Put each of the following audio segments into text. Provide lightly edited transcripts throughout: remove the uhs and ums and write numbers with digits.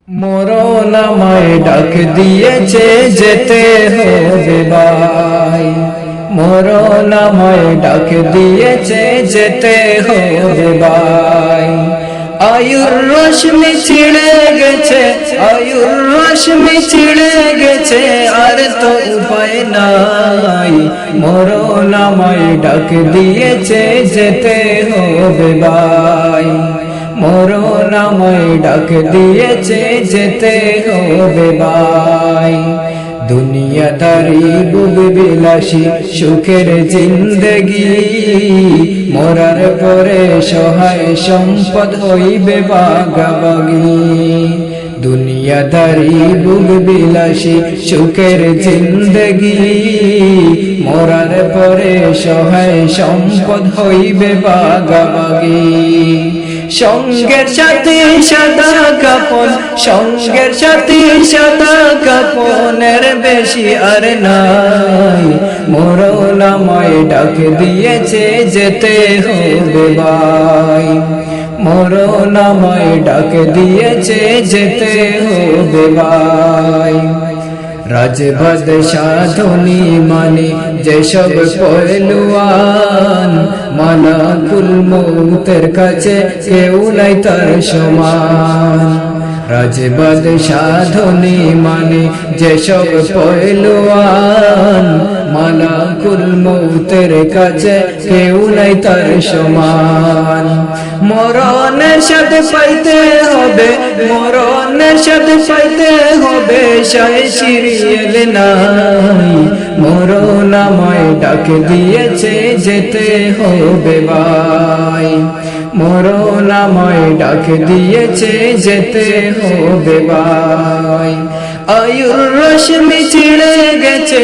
মরণ আমায় ডাক দিয়েছে যেতে হবে ভাই, মরণ আমায় ডাক দিয়েছে যেতে হবে ভাই। আয়ুর রশ্মি ছিঁড়ে গেছে, আয়ুর রশ্মি ছিঁড়ে গেছে, আর তো উপায় নাই। মরণ আমায় ডাক দিয়েছে যেতে হবে ভাই, মরণ আমায় ডাক দিয়েছে যেতে হবে ভাই। দুনিয়াদারি ভোগ বিলাসী সুখের জিন্দেগি, মরার পরে সহায় সম্পদ হইবে ভাগাভাগি। দুনিয়াদারি ভোগ বিলাসী সুখের জিন্দেগি, মরার পরে সহায় সম্পদ হইবে ভাগাভাগি। সঙ্গের সাথে সাদা কাপন, সঙ্গের সাথে সাদা কাপনের বেশি আর নাই। মরণ আমায় ডাক দিয়েছে যেতে হবে ভাই, মরণ আমায় ডাক দিয়েছে যেতে হবে ভাই। রাজবাদশাহ ধনী মানে যেসব পহলুয়ান, মালাকুল মৌতের কাছে কেউ নাই তার সমান। রাজবাদশাহ ধনী মানে যেসব পহলুয়ান, মালাকুল মৌতের কাছে কেউ নাই তার সমান। মরণের সাথে পাইতে হবে, মরণের সাথে পাইতে হবে, সাই সিরিয়াল নাই। মরণ আমায় ডাক দিয়েছে যেতে হবে ভাই, মরণ আমায় ডাক দিয়েছে যেতে হবে ভাই। আয়ুর রশ্মি ছিঁড়ে গেছে,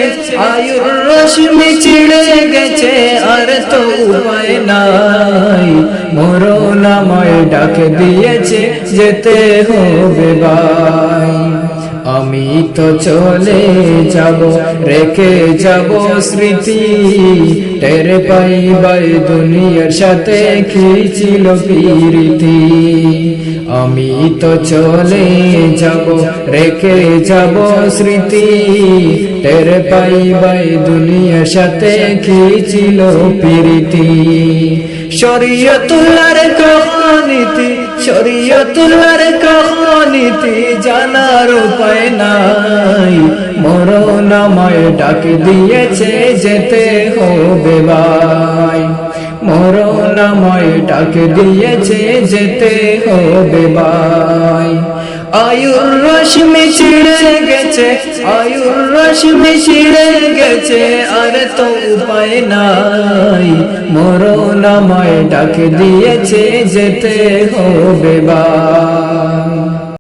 আয়ুর রশ্মি ছিঁড়ে গেছে, আর তো উপায় নাই। মরণ আমায় ডাক দিয়েছে যেতে হবে ভাই। আমি তো চলে যাব, রেখে যাব স্মৃতি, টের পাইবাই দুনিয়ার সাথে কি ছিল প্রীতি। আমি তো চলে যাব, রেখে যাব স্মৃতি, টের পাইবাই দুনিয়ার সাথে কি ছিল প্রীতি। শরীয়তুল্লাহর কাহানীতি, শরীয়তুল্লাহর কাহানীতি জানার উপায় নাই। মরণ আমায় ডাক দিয়েছে যেতে হবে ভাই, মরণ আমায় ডাক দিয়েছে যেতে হবে ভাই। আয়ুর রশ্মি ছিঁড়ে গেছে, আয়ুর রশ্মি ছিঁড়ে গেছে, আর তো উপায় নাই। মরণ আমায় ডাক দিয়েছে যেতে হবে ভাই।